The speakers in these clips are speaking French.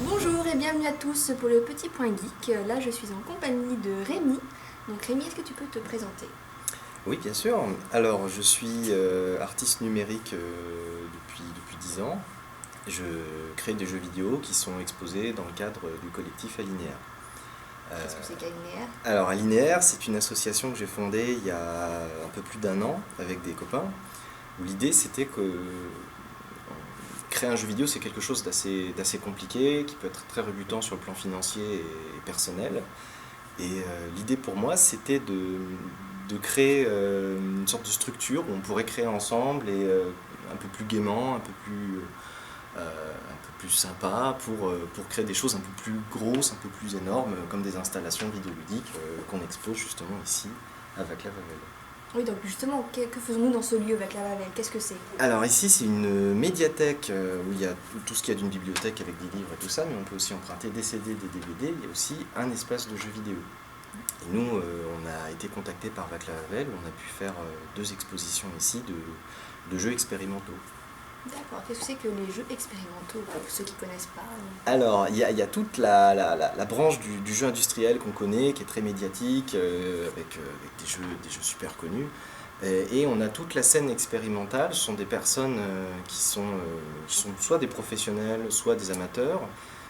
Bonjour et bienvenue à tous pour le Petit Point Geek. Là, je suis en compagnie de Rémi. Donc Rémi, est-ce que tu peux te présenter? Oui, bien sûr. Alors, je suis artiste numérique depuis 10 ans. Je crée des jeux vidéo qui sont exposés dans le cadre du collectif Alinéaire. Qu'est-ce que c'est qu'Alinéaire? Alors, Alinéaire, c'est une association que j'ai fondée il y a un peu plus d'1 an avec des copains, où l'idée c'était que créer un jeu vidéo, c'est quelque chose d'assez compliqué, qui peut être très rebutant sur le plan financier et personnel. Et l'idée pour moi, c'était de créer une sorte de structure où on pourrait créer ensemble et un peu plus gaiement, un peu plus sympa pour créer des choses un peu plus grosses, un peu plus énormes, comme des installations vidéoludiques qu'on expose justement ici à Vaclav-Havel. Oui, donc justement, que faisons-nous dans ce lieu Vaclav-Havel? Qu'est-ce que c'est? Alors ici c'est une médiathèque où il y a tout ce qu'il y a d'une bibliothèque avec des livres et tout ça, mais on peut aussi emprunter des CD, des DVD, il y a aussi un espace de jeux vidéo. Et nous, on a été contactés par Vaclav-Havel, où on a pu faire 2 expositions ici de jeux expérimentaux. D'accord, qu'est-ce que c'est que les jeux expérimentaux pour ceux qui ne connaissent pas? Alors, il y a toute la branche du jeu industriel qu'on connaît, qui est très médiatique, avec des jeux super connus. Et on a toute la scène expérimentale, ce sont des personnes qui sont soit des professionnels, soit des amateurs,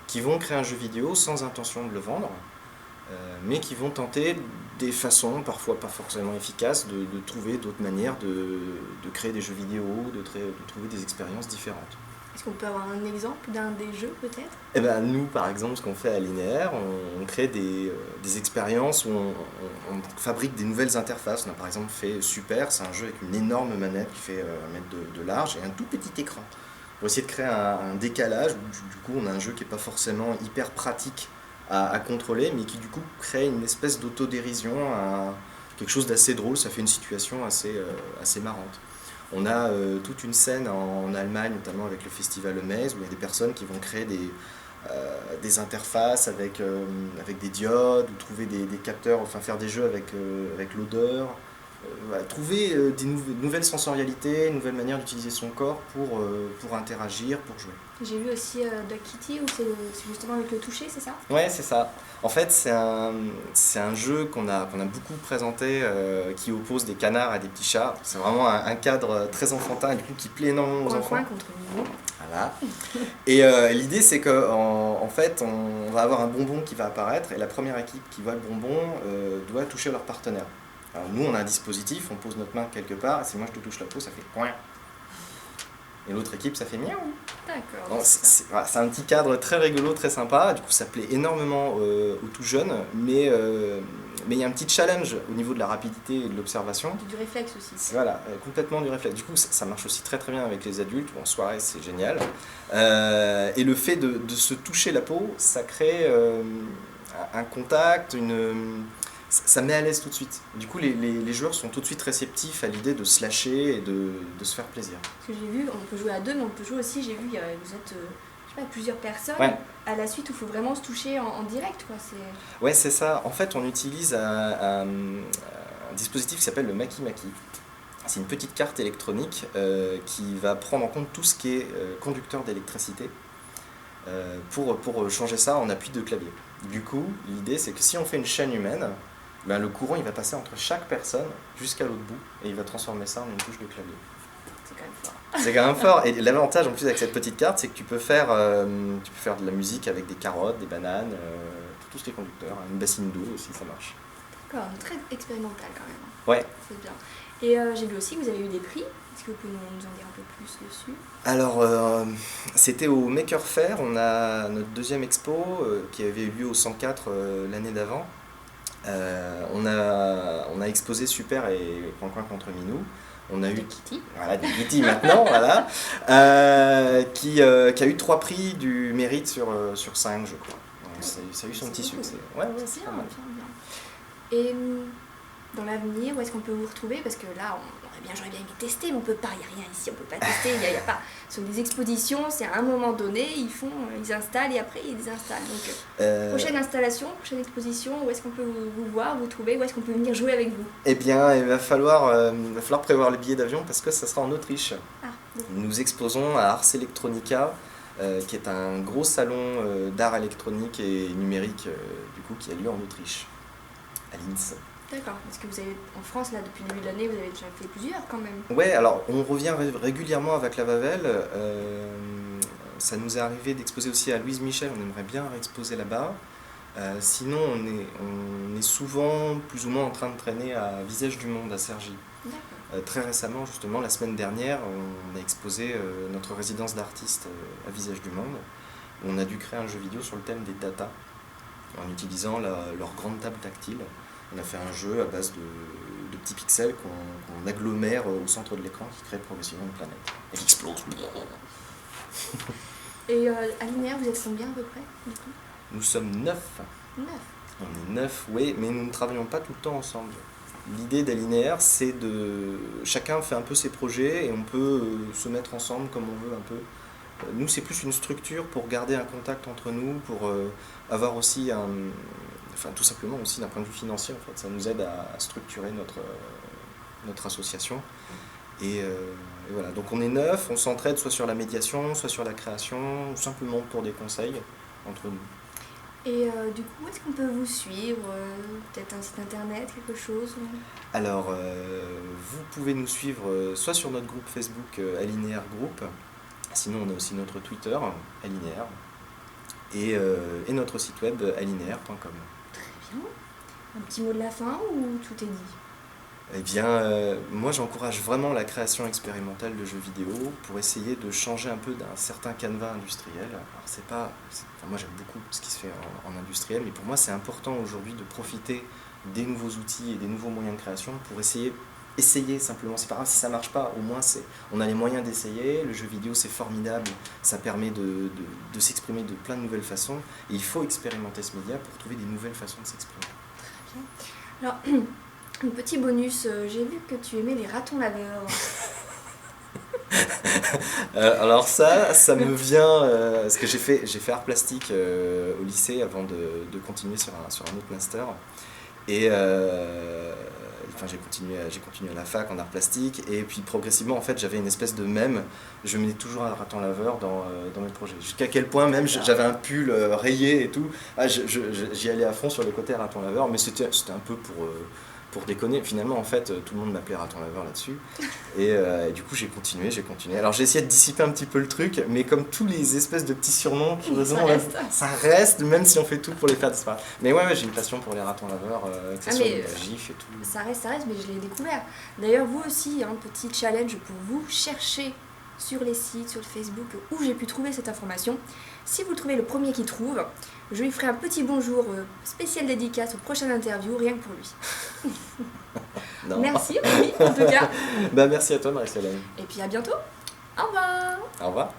qui vont créer un jeu vidéo sans intention de le vendre, mais qui vont tenter des façons, parfois pas forcément efficaces, de trouver d'autres manières de créer des jeux vidéo, de trouver des expériences différentes. Est-ce qu'on peut avoir un exemple d'un des jeux peut-être? Eh ben, nous, par exemple, ce qu'on fait à Linéaire, on crée des expériences où on fabrique des nouvelles interfaces. On a par exemple fait Super, c'est un jeu avec une énorme manette qui fait 1 mètre de large et un tout petit écran. Pour essayer de créer un décalage, où du coup on a un jeu qui n'est pas forcément hyper pratique à contrôler, mais qui du coup crée une espèce d'autodérision, quelque chose d'assez drôle, ça fait une situation assez marrante. On a toute une scène en Allemagne, notamment avec le festival Amaze, où il y a des personnes qui vont créer des interfaces avec des diodes, ou trouver des capteurs, enfin faire des jeux avec l'odeur, trouver des nouvelles sensorialités, une nouvelle manière d'utiliser son corps pour interagir, pour jouer. J'ai vu aussi Duck Kitty, où c'est justement avec le toucher, c'est ça? Ouais, c'est ça. En fait, c'est un jeu qu'on a beaucoup présenté qui oppose des canards à des petits chats. C'est vraiment un cadre très enfantin et du coup qui plaît énormément aux enfants. Coin contre Mignon. Voilà. Et l'idée, c'est qu'en fait, on va avoir un bonbon qui va apparaître et la première équipe qui voit le bonbon doit toucher leur partenaire. Alors nous, on a un dispositif, on pose notre main quelque part et si moi je te touche la peau, ça fait coin. Et l'autre équipe, ça fait miaou. D'accord. C'est un petit cadre très rigolo, très sympa. Du coup, ça plaît énormément aux tout jeunes, mais il y a un petit challenge au niveau de la rapidité et de l'observation. Du réflexe aussi. Voilà, complètement du réflexe. Du coup, ça marche aussi très très bien avec les adultes. En soirée, c'est génial. Et le fait de se toucher la peau, ça crée un contact, ça met à l'aise tout de suite. Du coup, les joueurs sont tout de suite réceptifs à l'idée de se lâcher et de se faire plaisir. Parce que j'ai vu, on peut jouer à 2, mais on peut jouer aussi, j'ai vu, vous êtes je sais pas, plusieurs personnes, Ouais. à la suite où il faut vraiment se toucher en direct, quoi. Ouais, c'est ça. En fait, on utilise un dispositif qui s'appelle le Maki Maki. C'est une petite carte électronique qui va prendre en compte tout ce qui est conducteur d'électricité pour changer ça en appui de clavier. Du coup, l'idée, c'est que si on fait une chaîne humaine, ben, le courant il va passer entre chaque personne jusqu'à l'autre bout et il va transformer ça en une touche de clavier. C'est quand même fort. C'est quand même fort. Et l'avantage en plus avec cette petite carte, c'est que tu peux faire de la musique avec des carottes, des bananes, tout ce qui est conducteur. Une bassine d'eau aussi, ça marche. D'accord, très expérimental quand même. Ouais. C'est bien. Et j'ai vu aussi que vous avez eu des prix. Est-ce que vous pouvez nous en dire un peu plus dessus? Alors, c'était au Maker Faire. On a notre 2e expo qui avait eu lieu au 104 l'année d'avant. On a exposé Super et Coin contre Minou. On a eu Kitty. Voilà, des Kitty maintenant, voilà, qui a eu 3 prix du mérite sur 5, je crois. Donc, ça a eu son petit succès. Ouais, c'est pas mal. Bien. Et dans l'avenir, où est-ce qu'on peut vous retrouver? Parce que là, j'aurais bien aimé tester, mais on peut pas, il n'y a rien ici, on peut pas tester, il y a pas. Sur des expositions, c'est à un moment donné, ils installent et après ils désinstallent. Donc, prochaine installation, prochaine exposition, où est-ce qu'on peut vous voir, vous trouver, où est-ce qu'on peut venir jouer avec vous? Eh bien, il va falloir prévoir les billets d'avion parce que ça sera en Autriche. Ah. Nous exposons à Ars Electronica, qui est un gros salon d'art électronique et numérique du coup, qui a lieu en Autriche, à Linz. D'accord, parce que vous avez, en France, là, depuis le début de l'année, vous avez déjà fait plusieurs quand même. Ouais, alors on revient régulièrement avec la Wawel. Ça nous est arrivé d'exposer aussi à Louise Michel, on aimerait bien exposer là-bas. Sinon, on est souvent plus ou moins en train de traîner à Visage du Monde, à Cergy. Très récemment, justement, la semaine dernière, on a exposé notre résidence d'artiste à Visage du Monde. On a dû créer un jeu vidéo sur le thème des data, en utilisant leur grande table tactile. On a fait un jeu à base de petits pixels qu'on agglomère au centre de l'écran, qui crée progressivement une planète, et qui explose. Et à Linéaire, vous êtes combien à peu près, du coup ? Nous sommes 9. 9. On est 9, oui, mais nous ne travaillons pas tout le temps ensemble. L'idée d'Alinéaire, c'est de... Chacun fait un peu ses projets et on peut se mettre ensemble comme on veut un peu. Nous, c'est plus une structure pour garder un contact entre nous, pour avoir aussi un... Enfin, tout simplement aussi d'un point de vue financier, en fait. Ça nous aide à structurer notre association. Et voilà, donc on est 9, on s'entraide soit sur la médiation, soit sur la création, ou simplement pour des conseils entre nous. Et du coup, où est-ce qu'on peut vous suivre ? Peut-être un site internet, quelque chose ou... Alors, vous pouvez nous suivre soit sur notre groupe Facebook Alinéaire Group, sinon on a aussi notre Twitter Alinéaire, et notre site web alinéaire.com. Très bien. Un petit mot de la fin ou tout est dit ? Eh bien, moi j'encourage vraiment la création expérimentale de jeux vidéo pour essayer de changer un peu d'un certain canevas industriel. Alors moi j'aime beaucoup ce qui se fait en industriel, mais pour moi c'est important aujourd'hui de profiter des nouveaux outils et des nouveaux moyens de création pour essayer simplement. C'est pas grave si ça marche pas, au moins on a les moyens d'essayer. Le jeu vidéo c'est formidable, ça permet de s'exprimer de plein de nouvelles façons, et il faut expérimenter ce média pour trouver des nouvelles façons de s'exprimer. Très bien. Alors, un petit bonus, j'ai vu que tu aimais les ratons laveurs. Alors ça me vient, parce que j'ai fait art plastique au lycée avant de continuer sur un autre master. Et enfin, j'ai continué à la fac en art plastique, et puis progressivement en fait j'avais une espèce de mème, je mettais toujours un raton laveur dans mes projets, jusqu'à quel point même j'avais un pull rayé et tout. J'y allais à fond sur le côté raton laveur, mais c'était un peu pour déconner. Finalement en fait tout le monde m'appelait raton laveur là-dessus, et du coup j'ai continué. Alors j'ai essayé de dissiper un petit peu le truc, mais comme tous les espèces de petits surnoms, ça reste, même si on fait tout pour les faire disparaître. Mais ouais, j'ai une passion pour les ratons laveurs, que ce soit des gifs et tout. Ça reste, mais je l'ai découvert. D'ailleurs, vous aussi, un petit challenge pour vous, cherchez sur les sites, sur le Facebook, où j'ai pu trouver cette information. Si vous trouvez le premier qui trouve, je lui ferai un petit bonjour spécial dédicace au prochain interview, rien que pour lui. Merci, Rémi, en tout cas. Merci à toi, Marie-Solène. Et puis à bientôt. Au revoir. Au revoir.